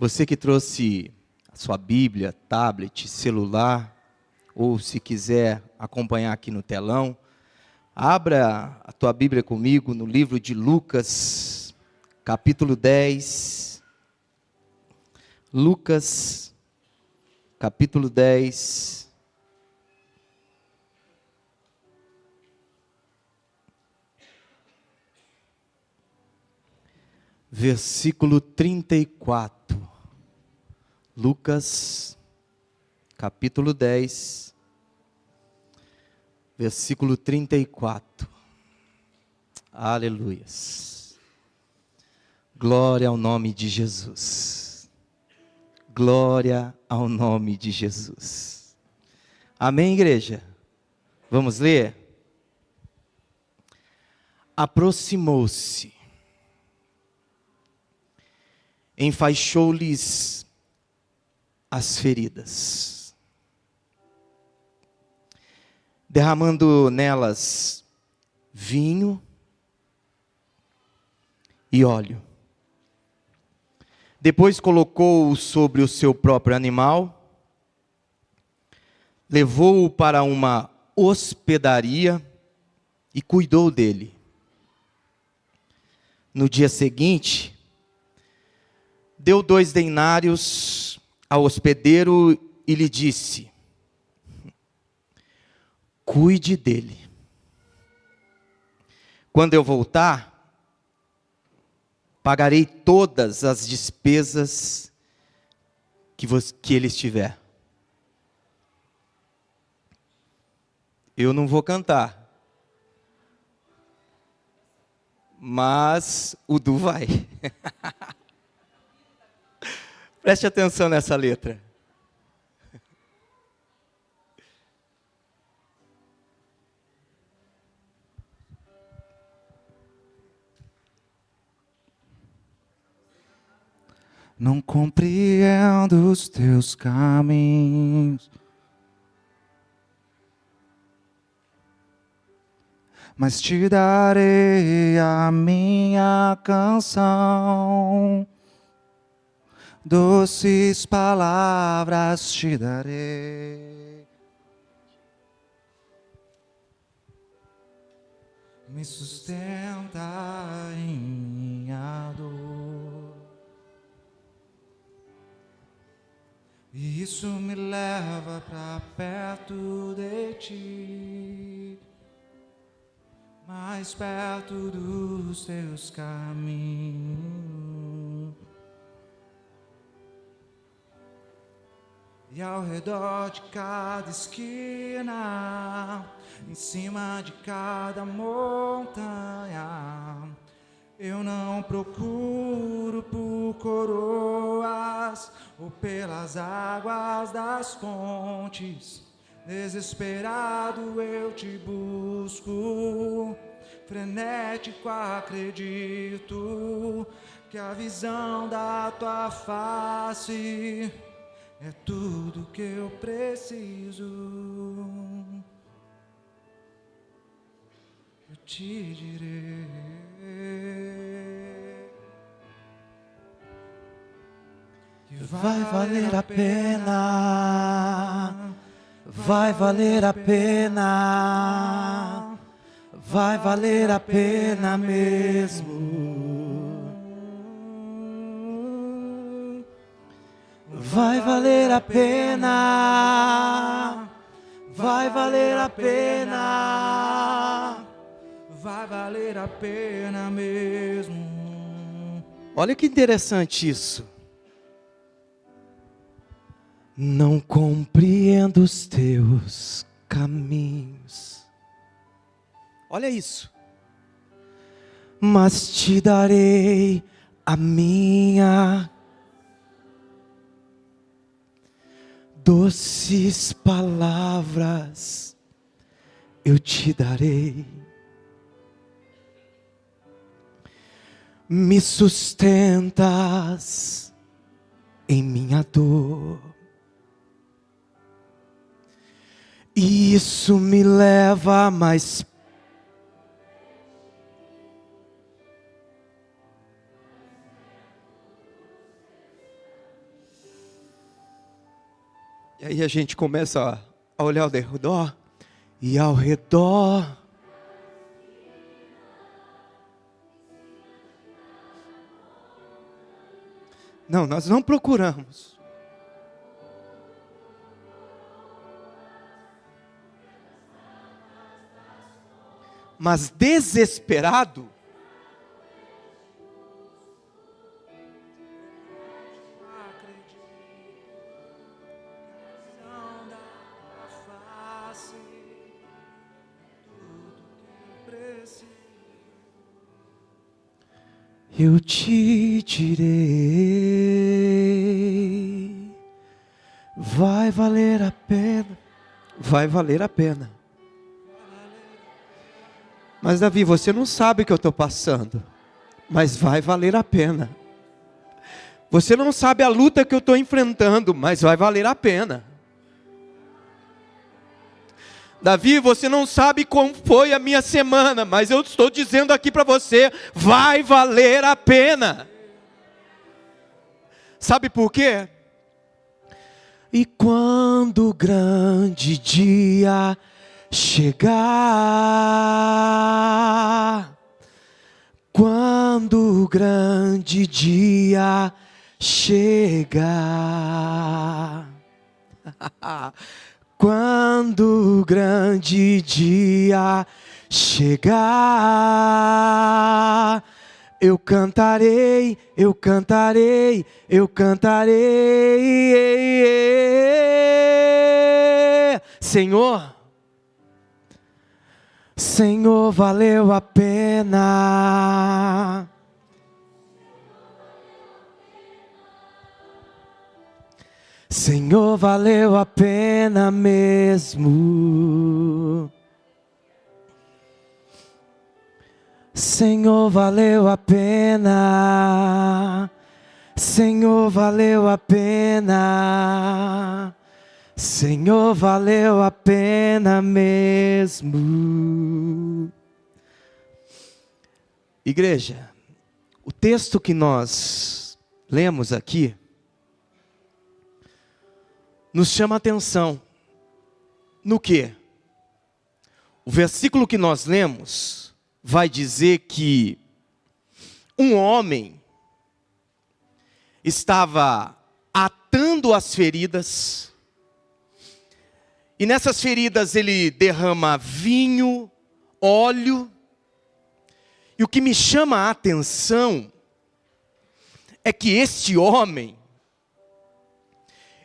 Você que trouxe a sua Bíblia, tablet, celular, ou se quiser acompanhar aqui no telão, abra a tua Bíblia comigo no livro de Lucas, capítulo 10. Lucas, capítulo 10. Versículo 34. Lucas, capítulo 10, versículo 34. Aleluias. Glória ao nome de Jesus. Glória ao nome de Jesus. Amém, igreja? Vamos ler? Aproximou-se, enfaixou-lhes as feridas, derramando nelas vinho e óleo. Depois colocou-o sobre o seu próprio animal, levou-o para uma hospedaria e cuidou dele. No dia seguinte, deu 2 denários ao hospedeiro e lhe disse: cuide dele. Quando eu voltar, pagarei todas as despesas que ele tiver. Eu não vou cantar, mas o Du vai. Preste atenção nessa letra. Não compreendo os teus caminhos, mas te darei a minha canção. Doces palavras te darei. Me sustenta em minha dor. E isso me leva pra perto de ti, mais perto dos teus caminhos. E ao redor de cada esquina, em cima de cada montanha, eu não procuro por coroas ou pelas águas das fontes. Desesperado eu te busco, frenético acredito que a visão da tua face é tudo que eu preciso. Eu te direi que vai valer a pena, vai valer a pena, vai valer a pena mesmo. Vai valer a pena, vai valer a pena, vai valer a pena mesmo. Olha que interessante isso. Não compreendo os teus caminhos. Olha isso. Mas te darei a minha doces palavras eu te darei. Me sustentas em minha dor. E isso me leva mais E aí a gente começa a olhar ao redor, e ao redor. Não, nós não procuramos. Mas desesperado, eu te direi, vai valer a pena, vai valer a pena. Mas Davi, você não sabe o que eu estou passando, mas vai valer a pena. Você não sabe a luta que eu estou enfrentando, mas vai valer a pena. Davi, você não sabe como foi a minha semana, mas eu estou dizendo aqui para você, vai valer a pena. Sabe por quê? E quando o grande dia chegar, quando o grande dia chegar, quando o grande dia chegar, eu cantarei, eu cantarei, eu cantarei. Senhor, Senhor, valeu a pena. Senhor, valeu a pena mesmo. Senhor, valeu a pena. Senhor, valeu a pena. Senhor, valeu a pena mesmo. Igreja, o texto que nós lemos aqui nos chama a atenção. No quê? O versículo que nós lemos vai dizer que um homem estava atando as feridas, e nessas feridas ele derrama vinho, óleo, e o que me chama a atenção é que este homem,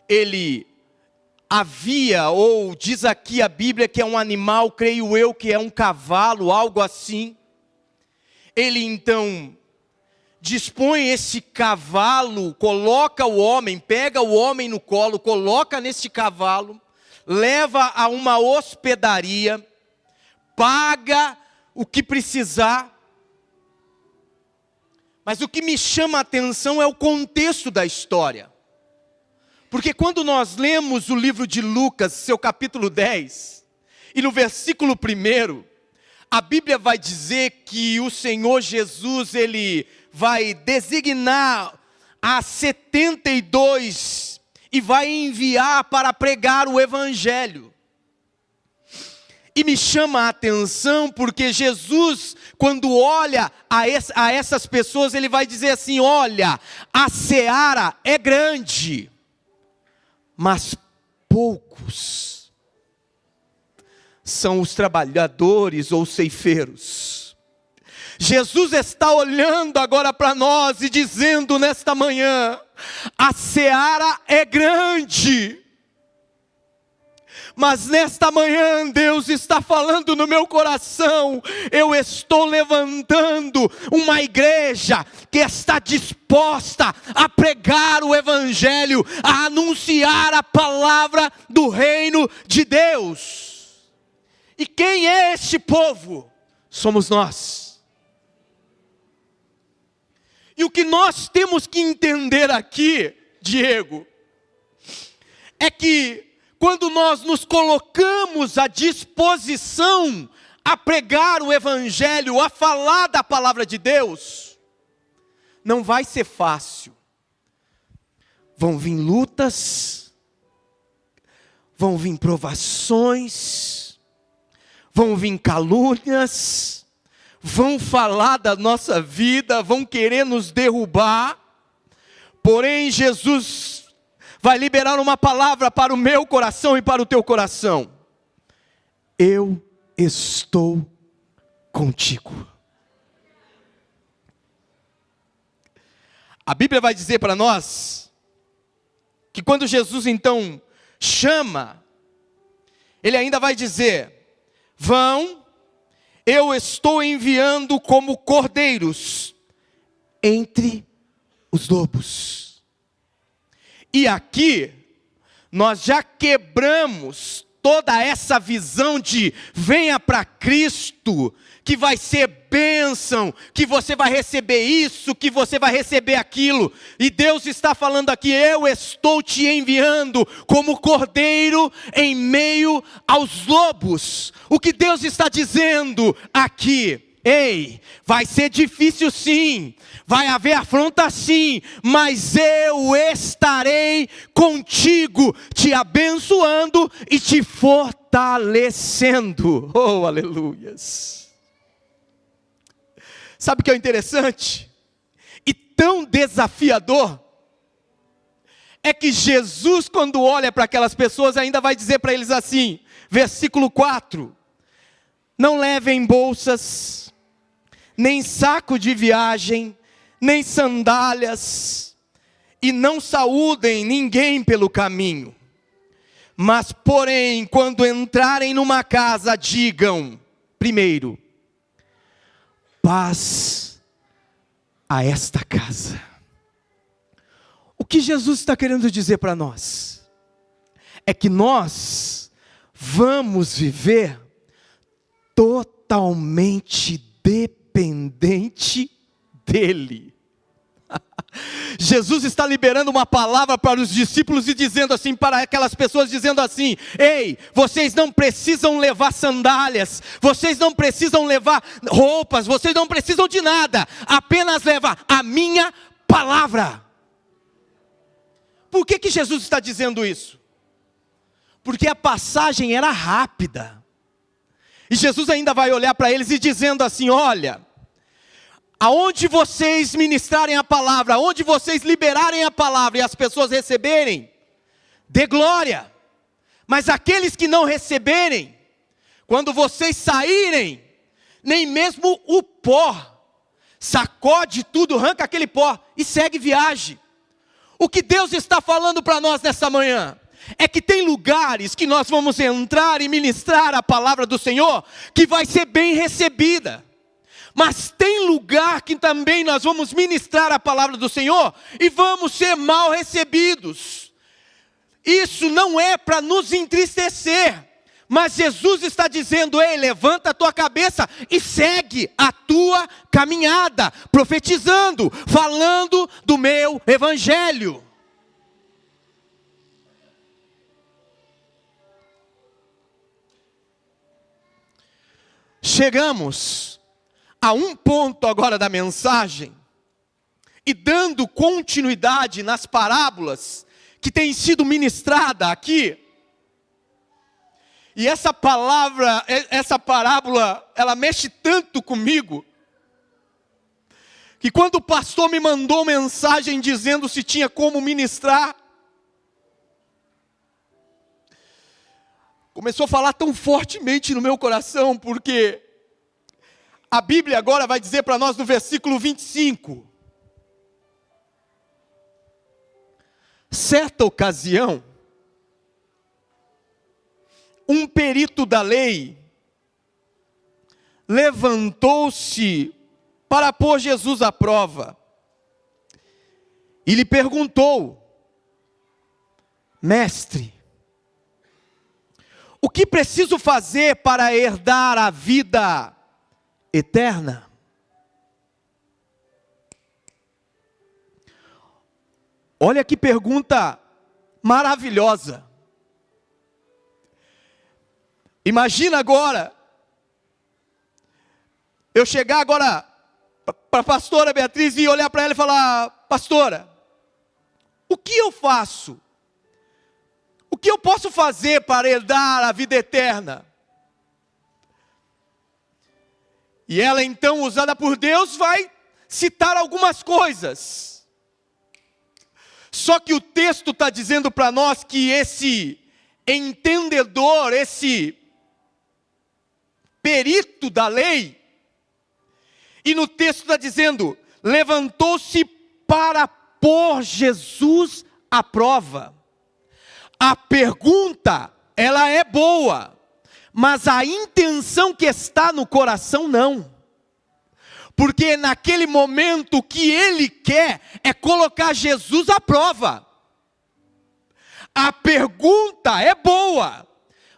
ele havia, ou diz aqui a Bíblia que é um animal, creio eu que é um cavalo, algo assim. Ele então dispõe esse cavalo, coloca o homem, pega o homem no colo, coloca nesse cavalo, leva a uma hospedaria, paga o que precisar. Mas o que me chama a atenção é o contexto da história. Porque quando nós lemos o livro de Lucas, seu capítulo 10, e no versículo 1, a Bíblia vai dizer que o Senhor Jesus, ele vai designar a 72 e vai enviar para pregar o Evangelho. E me chama a atenção porque Jesus, quando olha a essas pessoas, ele vai dizer assim, olha, a seara é grande, mas poucos são os trabalhadores ou ceifeiros. Jesus está olhando agora para nós e dizendo nesta manhã, a seara é grande, mas nesta manhã Deus está falando no meu coração, eu estou levantando uma igreja que está disposta a pregar o Evangelho, a anunciar a palavra do reino de Deus. E quem é este povo? Somos nós. E o que nós temos que entender aqui, Diego, é que quando nós nos colocamos à disposição a pregar o Evangelho, a falar da palavra de Deus, não vai ser fácil. Vão vir lutas, vão vir provações, vão vir calúnias, vão falar da nossa vida, vão querer nos derrubar. Porém, Jesus vai liberar uma palavra para o meu coração e para o teu coração. Eu estou contigo. A Bíblia vai dizer para nós que quando Jesus então chama, ele ainda vai dizer: vão, eu estou enviando como cordeiros entre os lobos. E aqui nós já quebramos toda essa visão de venha para Cristo, que vai ser bênção, que você vai receber isso, que você vai receber aquilo. E Deus está falando aqui: eu estou te enviando como cordeiro em meio aos lobos. O que Deus está dizendo aqui? Ei, vai ser difícil sim, vai haver afronta sim, mas eu estarei contigo, te abençoando e te fortalecendo. Oh, aleluias! Sabe o que é interessante? E tão desafiador, é que Jesus, quando olha para aquelas pessoas, ainda vai dizer para eles assim, versículo 4, não levem bolsas, nem saco de viagem, nem sandálias, e não saúdem ninguém pelo caminho. Mas, porém, quando entrarem numa casa, digam, primeiro, paz a esta casa. O que Jesus está querendo dizer para nós? É que nós vamos viver totalmente dependente dele. Jesus está liberando uma palavra para os discípulos e dizendo assim, para aquelas pessoas dizendo assim: ei, vocês não precisam levar sandálias, vocês não precisam levar roupas, vocês não precisam de nada, apenas leva a minha palavra. Por que Jesus está dizendo isso? Porque a passagem era rápida, e Jesus ainda vai olhar para eles e dizendo assim: olha, aonde vocês ministrarem a palavra, aonde vocês liberarem a palavra e as pessoas receberem, dê glória. Mas aqueles que não receberem, quando vocês saírem, nem mesmo o pó, sacode tudo, arranca aquele pó e segue viagem. O que Deus está falando para nós nessa manhã é que tem lugares que nós vamos entrar e ministrar a palavra do Senhor, que vai ser bem recebida. Mas tem lugar que também nós vamos ministrar a palavra do Senhor e vamos ser mal recebidos. Isso não é para nos entristecer, mas Jesus está dizendo: ei, levanta a tua cabeça e segue a tua caminhada, profetizando, falando do meu evangelho. Chegamos a um ponto agora da mensagem, e dando continuidade nas parábolas que têm sido ministradas aqui. E essa parábola, ela mexe tanto comigo, que quando o pastor me mandou mensagem dizendo se tinha como ministrar, começou a falar tão fortemente no meu coração, porque a Bíblia agora vai dizer para nós no versículo 25. Certa ocasião, um perito da lei levantou-se para pôr Jesus à prova e lhe perguntou: mestre, o que preciso fazer para herdar a vida eterna? Olha que pergunta maravilhosa. Imagina agora, eu chegar agora para a pastora Beatriz e olhar para ela e falar: pastora, o que eu faço? O O que eu posso fazer para herdar a vida eterna? E ela então, usada por Deus, vai citar algumas coisas. Só que o texto está dizendo para nós que esse entendedor, esse perito da lei, e no texto está dizendo, levantou-se para pôr Jesus à prova. A pergunta, ela é boa, mas a intenção que está no coração não. Porque naquele momento o que ele quer é colocar Jesus à prova. A pergunta é boa,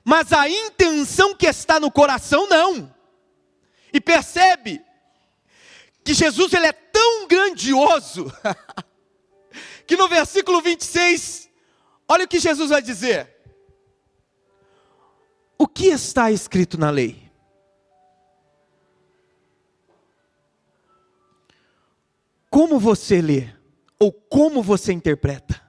mas a intenção que está no coração não. E percebe que Jesus ele é tão grandioso, que no versículo 26, olha o que Jesus vai dizer. O que está escrito na lei? Como você lê? Ou como você interpreta?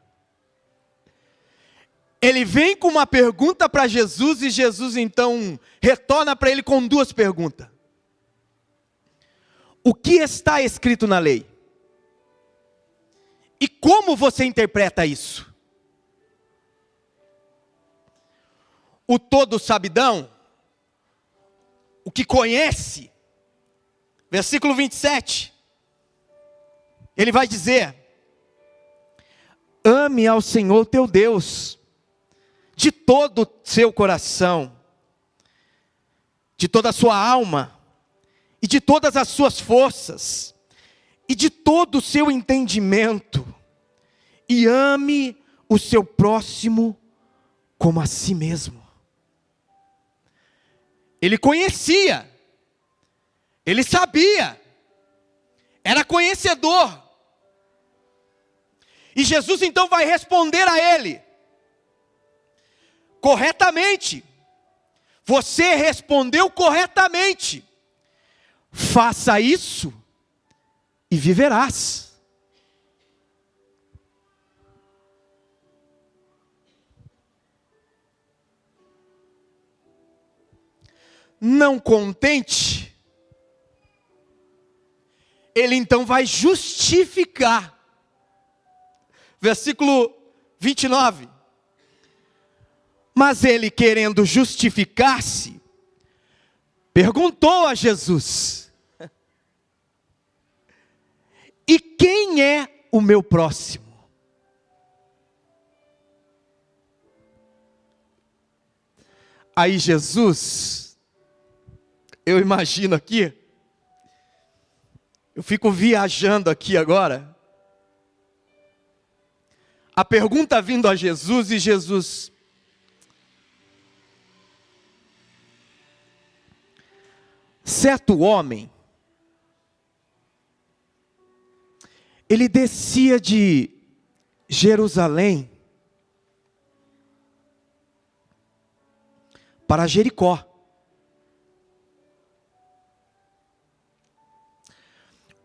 Ele vem com uma pergunta para Jesus, e Jesus então retorna para ele com duas perguntas. O que está escrito na lei? E como você interpreta isso? O todo sabidão, o que conhece, versículo 27, ele vai dizer, ame ao Senhor teu Deus, de todo o seu coração, de toda a sua alma, e de todas as suas forças, e de todo o seu entendimento, e ame o seu próximo como a si mesmo. Ele conhecia, ele sabia, era conhecedor. E Jesus então vai responder a ele, corretamente. Você respondeu corretamente. Faça isso e viverás. Não contente, ele então vai justificar. Versículo 29. Mas ele, querendo justificar-se, perguntou a Jesus, e quem é o meu próximo? Aí Jesus, eu imagino aqui, eu fico viajando aqui agora, a pergunta vindo a Jesus, e Jesus, certo homem, ele descia de Jerusalém para Jericó.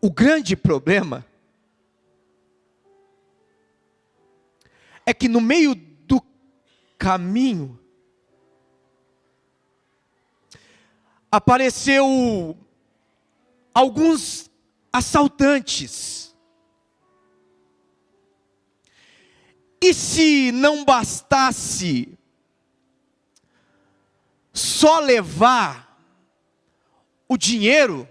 O grande problema é que no meio do caminho apareceu alguns assaltantes. E se não bastasse só levar o dinheiro,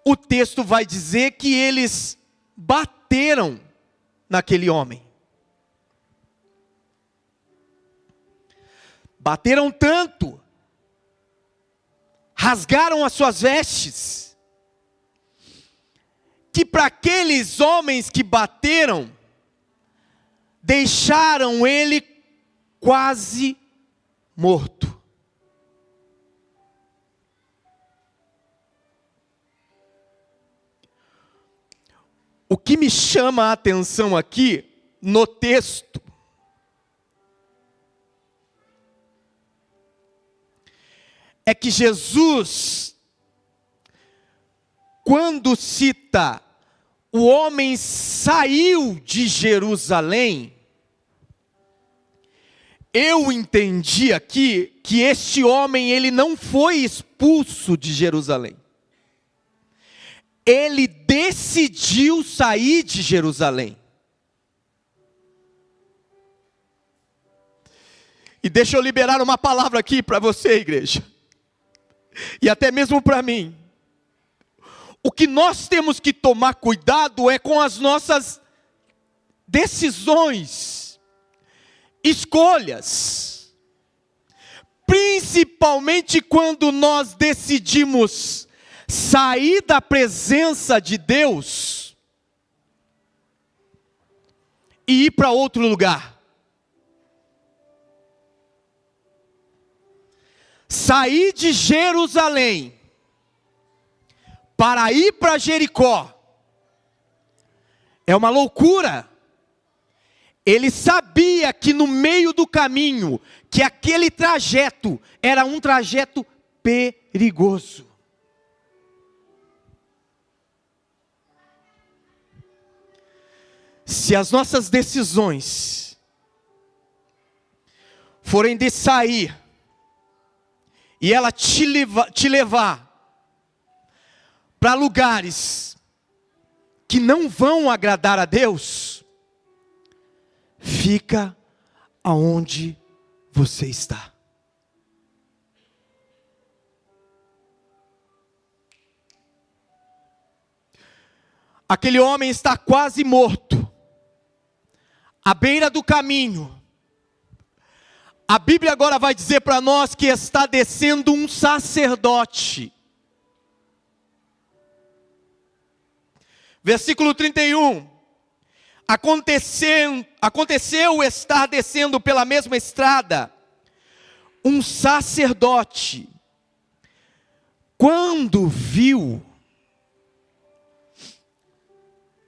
o texto vai dizer que eles bateram naquele homem. Bateram tanto, rasgaram as suas vestes, que para aqueles homens que bateram, deixaram ele quase morto. O que me chama a atenção aqui, no texto, é que Jesus, quando cita o homem saiu de Jerusalém, eu entendi aqui que este homem, ele não foi expulso de Jerusalém. Ele decidiu sair de Jerusalém. E deixa eu liberar uma palavra aqui para você, igreja. E até mesmo para mim. O que nós temos que tomar cuidado é com as nossas decisões, escolhas. Principalmente quando nós decidimos sair da presença de Deus e ir para outro lugar. Sair de Jerusalém para ir para Jericó é uma loucura. Ele sabia que no meio do caminho, que aquele trajeto era um trajeto perigoso. Se as nossas decisões forem de sair, e ela te levar para lugares que não vão agradar a Deus, fica aonde você está. Aquele homem está quase morto, à beira do caminho. A Bíblia agora vai dizer para nós que está descendo um sacerdote. Versículo 31. Aconteceu estar descendo pela mesma estrada um sacerdote. Quando viu,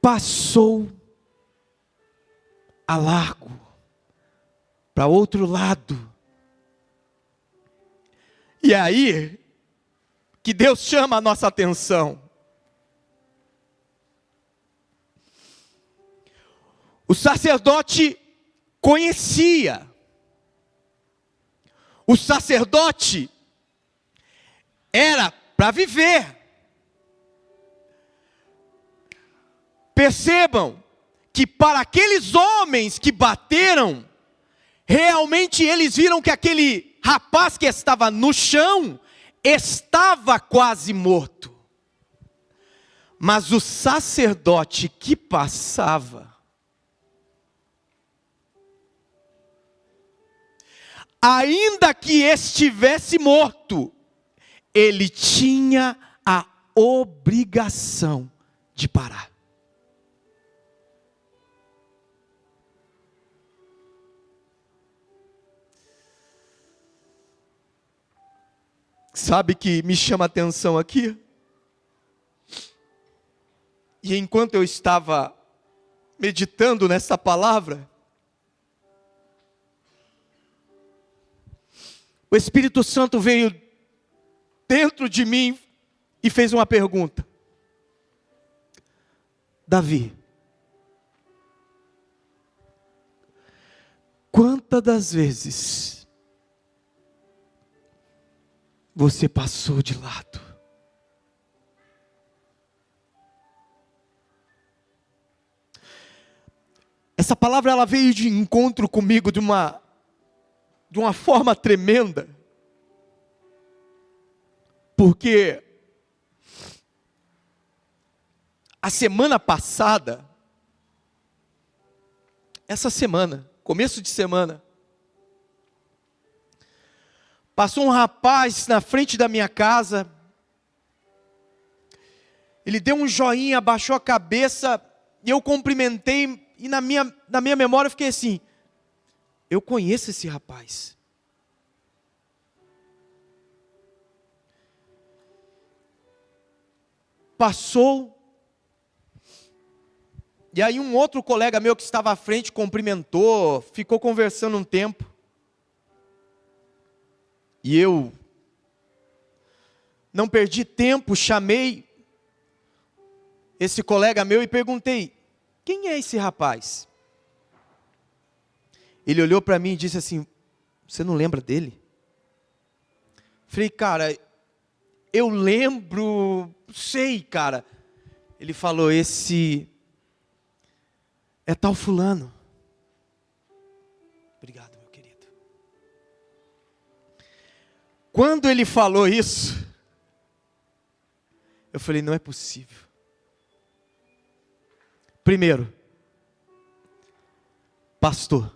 passou a largo para outro lado. E é aí que Deus chama a nossa atenção. O sacerdote conhecia. O sacerdote era para viver. Percebam que para aqueles homens que bateram, realmente eles viram que aquele rapaz que estava no chão estava quase morto. Mas o sacerdote que passava, ainda que estivesse morto, ele tinha a obrigação de parar. Sabe que me chama a atenção aqui? E enquanto eu estava meditando nessa palavra, o Espírito Santo veio dentro de mim e fez uma pergunta. Davi, quantas das vezes você passou de lado? Essa palavra ela veio de encontro comigo de uma forma tremenda. Porque a semana passada, começo de semana, passou um rapaz na frente da minha casa. Ele deu um joinha, abaixou a cabeça, e eu cumprimentei, e na minha memória eu fiquei assim, eu conheço esse rapaz. Passou, e aí um outro colega meu que estava à frente cumprimentou, ficou conversando um tempo. E eu não perdi tempo, chamei esse colega meu e perguntei, quem é esse rapaz? Ele olhou para mim e disse assim, Você não lembra dele? Falei, cara, eu lembro, sei, cara. Ele falou, esse é tal fulano. Obrigado, meu querido. Quando ele falou isso, eu falei, não é possível. Primeiro, pastor.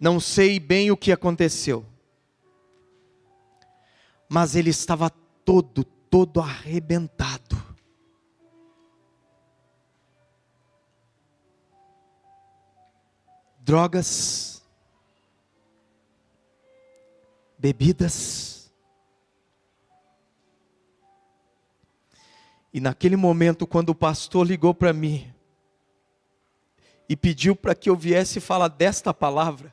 Não sei bem o que aconteceu, mas ele estava todo arrebentado. Drogas, bebidas. E naquele momento, quando o pastor ligou para mim e pediu para que eu viesse falar desta palavra,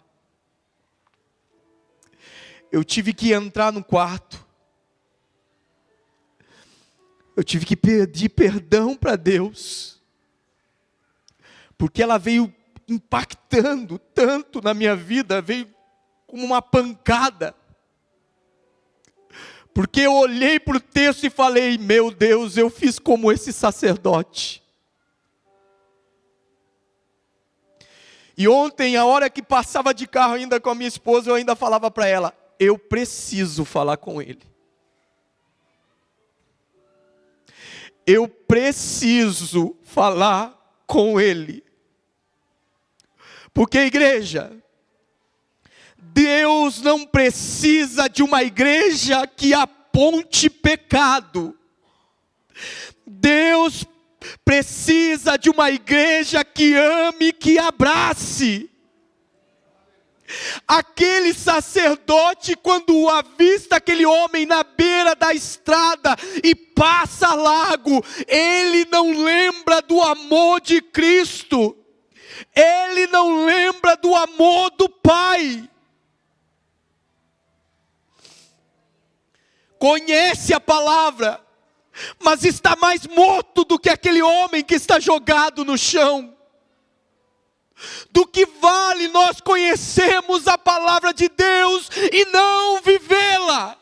eu tive que entrar no quarto. Eu tive que pedir perdão para Deus, porque ela veio impactando tanto na minha vida, veio como uma pancada. Porque eu olhei para o texto e falei, meu Deus, eu fiz como esse sacerdote. E ontem, a hora que passava de carro ainda com a minha esposa, eu ainda falava para ela, eu preciso falar com ele. Eu preciso falar com ele. Porque, igreja, Deus não precisa de uma igreja que aponte pecado. Deus precisa de uma igreja que ame, que abrace. Aquele sacerdote, quando avista aquele homem na beira da estrada e passa largo, ele não lembra do amor de Cristo, ele não lembra do amor do Pai. Conhece a palavra, mas está mais morto do que aquele homem que está jogado no chão. Do que vale nós conhecermos a palavra de Deus e não vivê-la?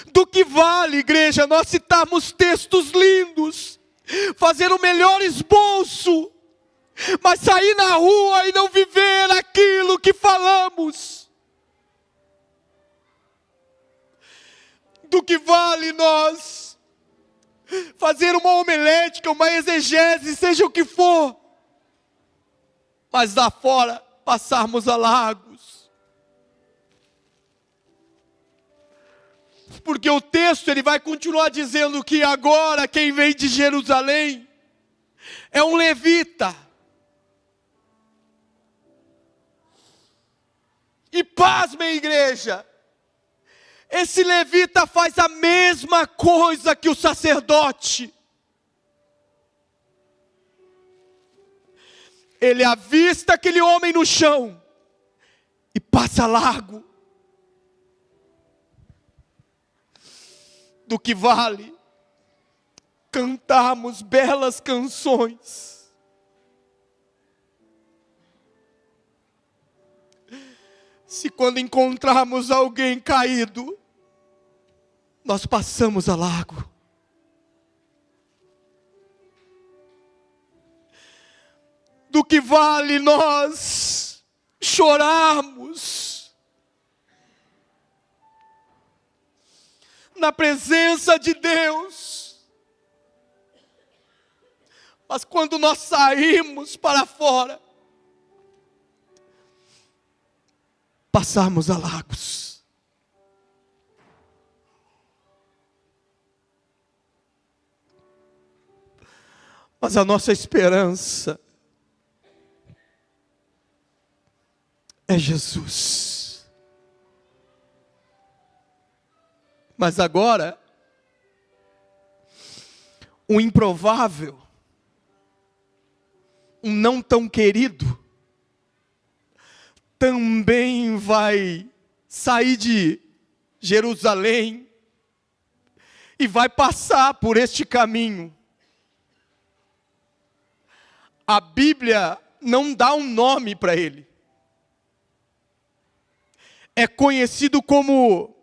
Do que vale, igreja, nós citarmos textos lindos, fazer o melhor esboço, mas sair na rua e não viver aquilo que falamos? Do que vale nós fazer uma homilética, uma exegese, seja o que for, mas lá fora passarmos a largos? Porque o texto ele vai continuar dizendo que agora quem vem de Jerusalém é um levita. E pasmem, igreja, esse levita faz a mesma coisa que o sacerdote. Ele avista aquele homem no chão e passa largo. Do que vale cantarmos belas canções, se quando encontrarmos alguém caído, nós passamos a largo? Do que vale nós chorarmos na presença de Deus, mas quando nós saímos para fora, passarmos a largos? Mas a nossa esperança é Jesus. Mas agora, o improvável, um não tão querido, também vai sair de Jerusalém e vai passar por este caminho. a Bíblia não dá um nome para ele. É conhecido como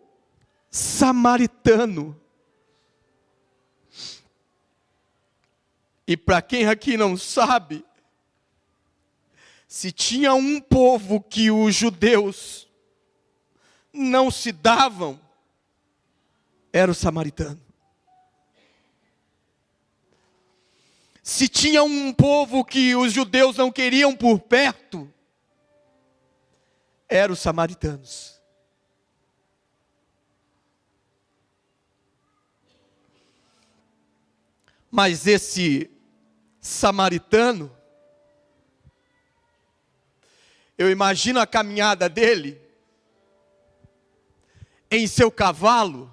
samaritano. E para quem aqui não sabe, se tinha um povo que os judeus não se davam, era o samaritano. Se tinha um povo que os judeus não queriam por perto, eram os samaritanos. Mas esse samaritano, eu imagino a caminhada dele, em seu cavalo,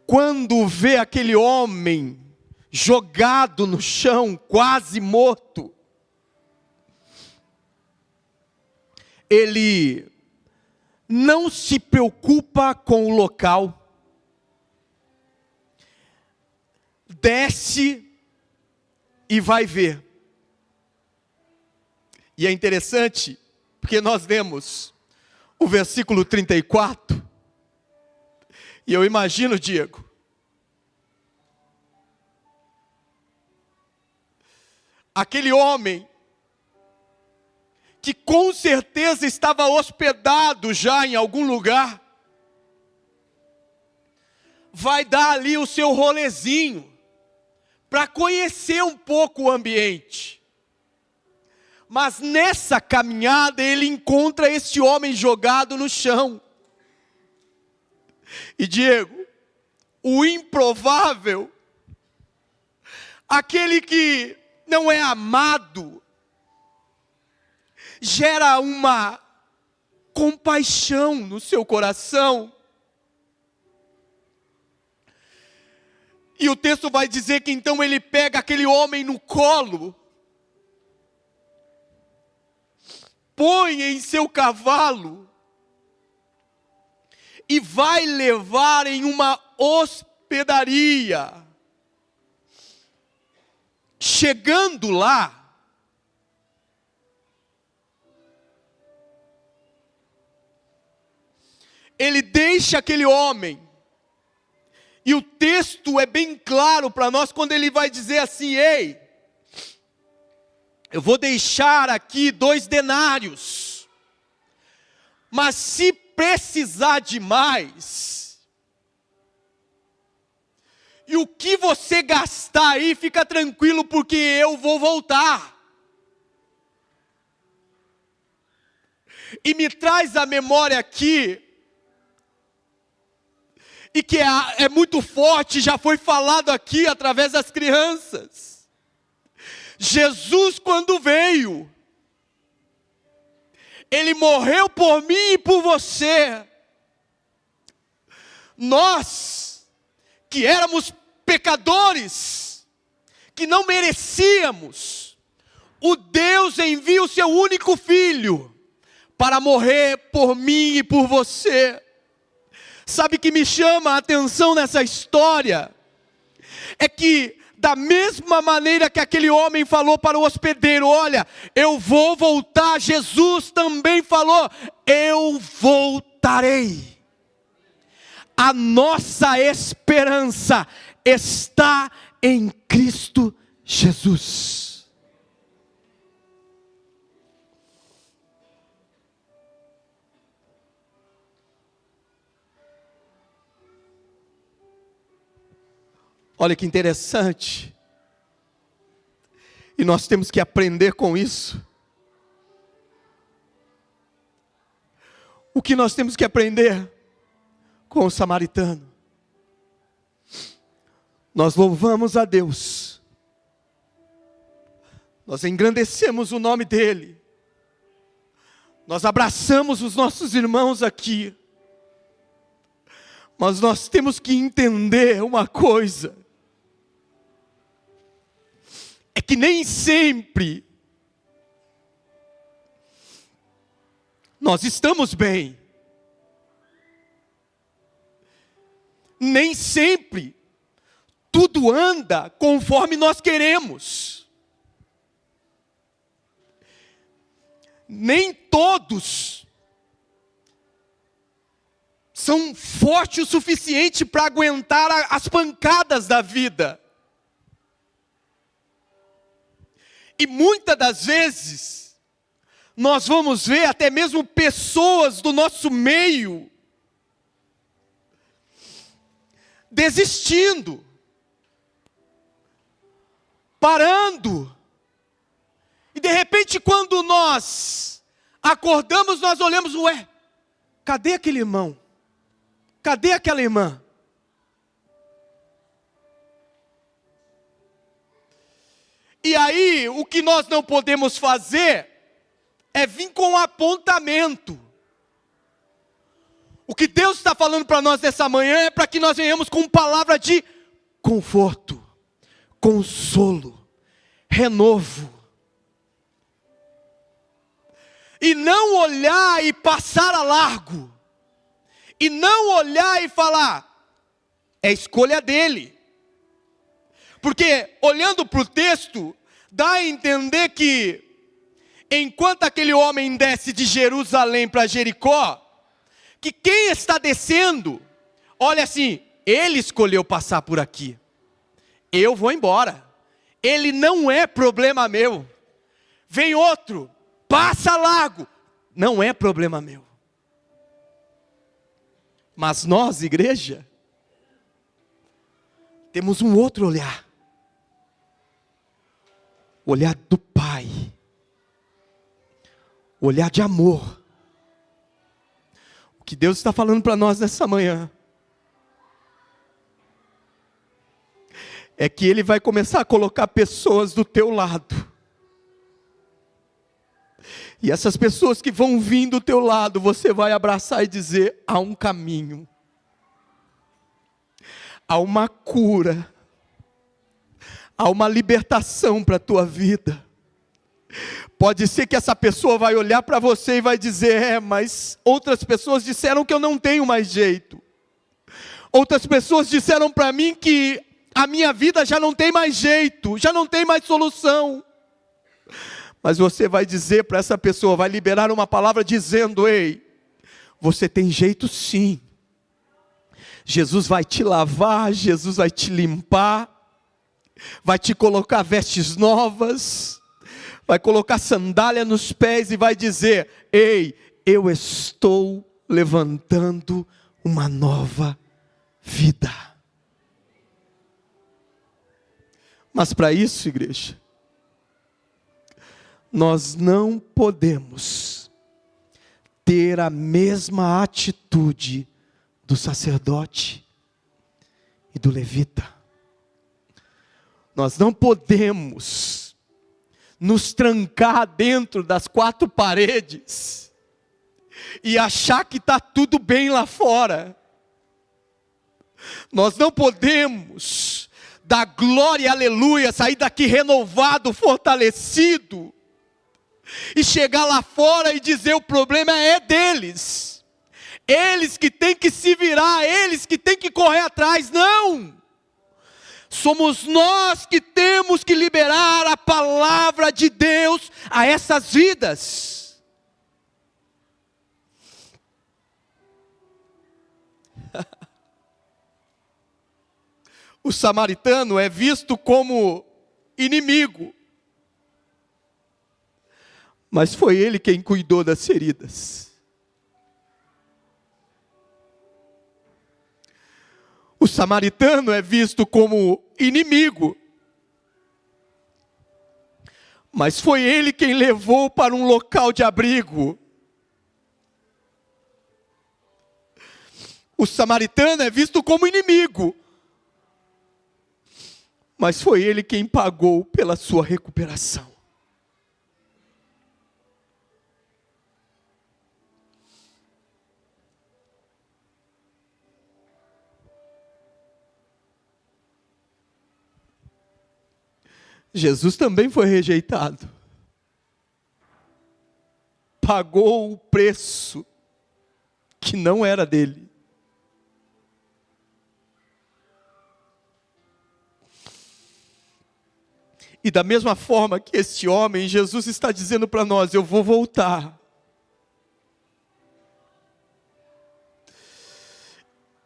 quando vê aquele homem jogado no chão, quase morto, ele não se preocupa com o local, desce e vai ver. E é interessante, porque nós lemos o versículo 34, e eu imagino, Diego, aquele homem que com certeza estava hospedado já em algum lugar, vai dar ali o seu rolezinho, para conhecer um pouco o ambiente. Mas nessa caminhada ele encontra esse homem jogado no chão. E Diego, o improvável, aquele que não é amado, gera uma compaixão no seu coração. E o texto vai dizer que então ele pega aquele homem no colo, põe em seu cavalo e vai levar em uma hospedaria. Chegando lá, ele deixa aquele homem. E o texto é bem claro para nós quando ele vai dizer assim: ei, eu vou deixar aqui 2 denários, mas se precisar de mais, e o que você gastar aí, fica tranquilo, porque eu vou voltar. E me traz à memória aqui, e que é muito forte, já foi falado aqui através das crianças. Jesus, quando veio, Ele morreu por mim e por você. Nós, que éramos pecadores, que não merecíamos, o Deus envia o seu único Filho, para morrer por mim e por você. Sabe o que me chama a atenção nessa história? É que da mesma maneira que aquele homem falou para o hospedeiro: olha, eu vou voltar, Jesus também falou: eu voltarei. A nossa esperança está em Cristo Jesus. Olha que interessante, e nós temos que aprender com isso. O que nós temos que aprender com o samaritano? Nós louvamos a Deus, nós engrandecemos o nome dEle, nós abraçamos os nossos irmãos aqui, mas nós temos que entender uma coisa, é que nem sempre nós estamos bem. Nem sempre tudo anda conforme nós queremos. nem todos são fortes o suficiente para aguentar as pancadas da vida. E muitas das vezes, nós vamos ver até mesmo pessoas do nosso meio desistindo, parando. E de repente, quando nós acordamos, nós olhamos, ué, cadê aquele irmão? Cadê aquela irmã? E aí, o que nós não podemos fazer é vir com um apontamento. O que Deus está falando para nós nessa manhã é para que nós venhamos com palavra de conforto, consolo, renovo. E não olhar e passar a largo. E não olhar e falar, é escolha dele. Porque, olhando para o texto, dá a entender que, enquanto aquele homem desce de Jerusalém para Jericó, que quem está descendo, olha assim, ele escolheu passar por aqui. Eu vou embora. Ele não é problema meu. Vem outro, passa largo. Não é problema meu. Mas nós, igreja, temos um outro olhar. Olhar do Pai. Olhar de amor. O que Deus está falando para nós nessa manhã é que Ele vai começar a colocar pessoas do teu lado. E essas pessoas que vão vir do teu lado, você vai abraçar e dizer, há um caminho. Há uma cura. Há uma libertação para a tua vida. Pode ser que essa pessoa vai olhar para você e vai dizer, mas outras pessoas disseram que eu não tenho mais jeito. Outras pessoas disseram para mim que a minha vida já não tem mais jeito, já não tem mais solução. Mas você vai dizer para essa pessoa, vai liberar uma palavra dizendo, ei, você tem jeito sim. Jesus vai te lavar, Jesus vai te limpar, vai te colocar vestes novas, vai colocar sandália nos pés e vai dizer, ei, eu estou levantando uma nova vida. Mas para isso, igreja, nós não podemos ter a mesma atitude do sacerdote e do levita. Nós não podemos nos trancar dentro das quatro paredes e achar que está tudo bem lá fora. Nós não podemos dar glória e aleluia, sair daqui renovado, fortalecido, e chegar lá fora e dizer o problema é deles. Eles que têm que se virar, eles que têm que correr atrás. Não! Somos nós que temos que liberar a palavra de Deus a essas vidas. O samaritano é visto como inimigo. Mas foi ele quem cuidou das feridas. O samaritano é visto como inimigo. Mas foi ele quem levou para um local de abrigo. O samaritano é visto como inimigo. Mas foi ele quem pagou pela sua recuperação. Jesus também foi rejeitado. Pagou o preço que não era dele. E da mesma forma que este homem, Jesus está dizendo para nós: eu vou voltar.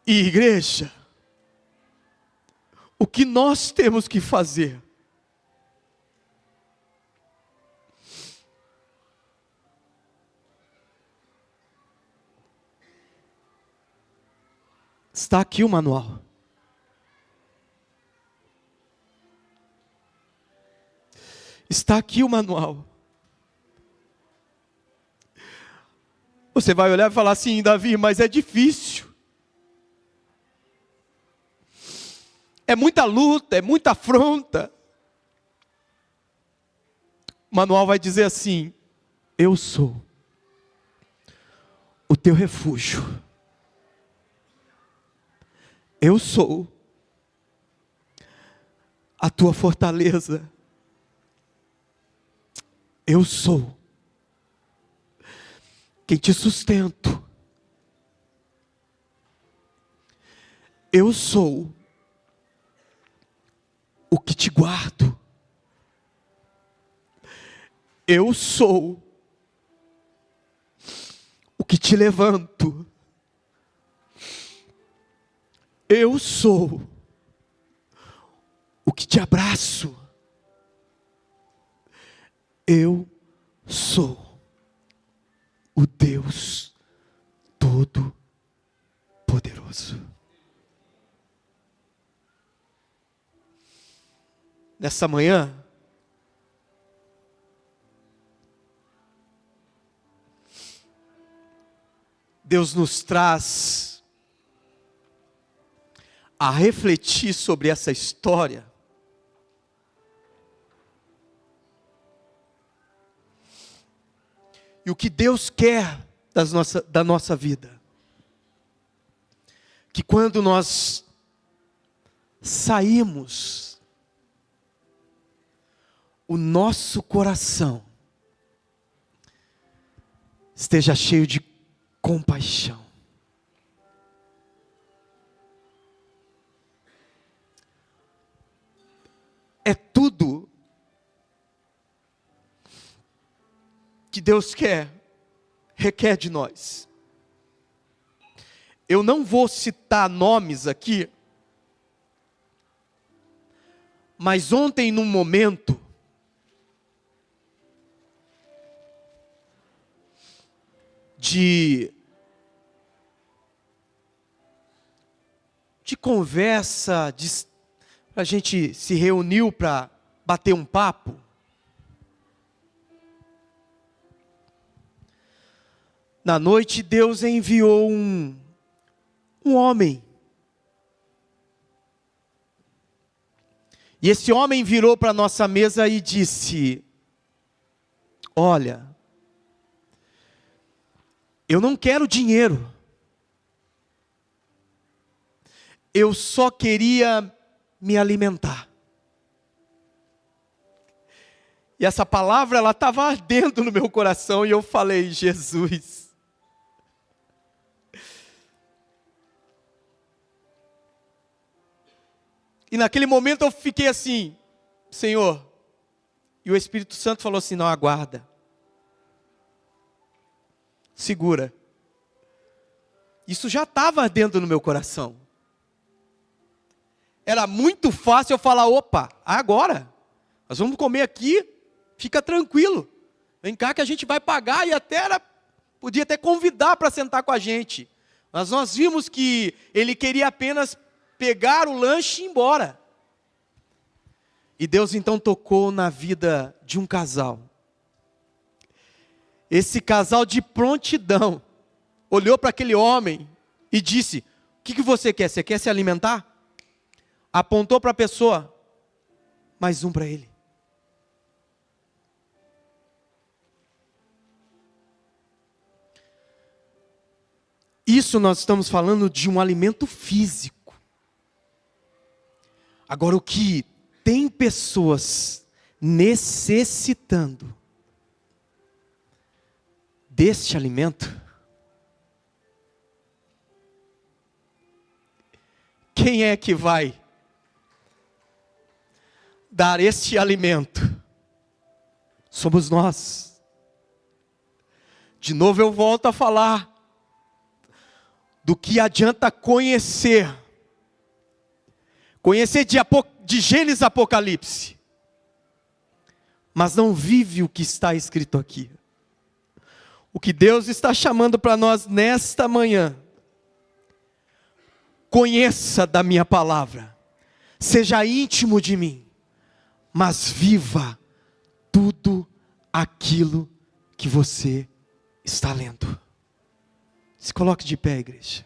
E igreja, o que nós temos que fazer? Está aqui o manual. Está aqui o manual. Você vai olhar e falar assim: Davi, mas é difícil. É muita luta, é muita afronta. O manual vai dizer assim: eu sou o teu refúgio. Eu sou a tua fortaleza. Eu sou quem te sustento. Eu sou o que te guardo. Eu sou o que te levanto. Eu sou o que te abraço. Eu sou o Deus Todo-Poderoso. Nessa manhã, Deus nos traz a refletir sobre essa história. E o que Deus quer da nossa vida. Que quando nós saímos, o nosso coração esteja cheio de compaixão. É tudo que Deus requer de nós. Eu não vou citar nomes aqui, mas ontem num momento, de conversa, a gente se reuniu para bater um papo. Na noite, Deus enviou um homem. E esse homem virou para a nossa mesa e disse: olha, eu não quero dinheiro. Eu só queria me alimentar. E essa palavra, ela estava ardendo no meu coração e eu falei: Jesus. E naquele momento eu fiquei assim: Senhor. E o Espírito Santo falou assim: não, aguarda. Segura. Isso já estava ardendo no meu coração. Era muito fácil eu falar: opa, agora. Nós vamos comer aqui, fica tranquilo. Vem cá que a gente vai pagar, e até podia até convidar para sentar com a gente. Mas nós vimos que ele queria apenas pegar o lanche e ir embora. E Deus então tocou na vida de um casal. Esse casal de prontidão olhou para aquele homem e disse: o que você quer? Você quer se alimentar? Apontou para a pessoa: mais um para ele. Isso nós estamos falando de um alimento físico. Agora, o que tem pessoas necessitando deste alimento, quem é que vai dar este alimento somos nós. De novo eu volto a falar do que adianta conhecer de Gênesis a Apocalipse, mas não vive o que está escrito aqui. O que Deus está chamando para nós nesta manhã: conheça da minha palavra, seja íntimo de mim, mas viva tudo aquilo que você está lendo. Se coloque de pé, igreja.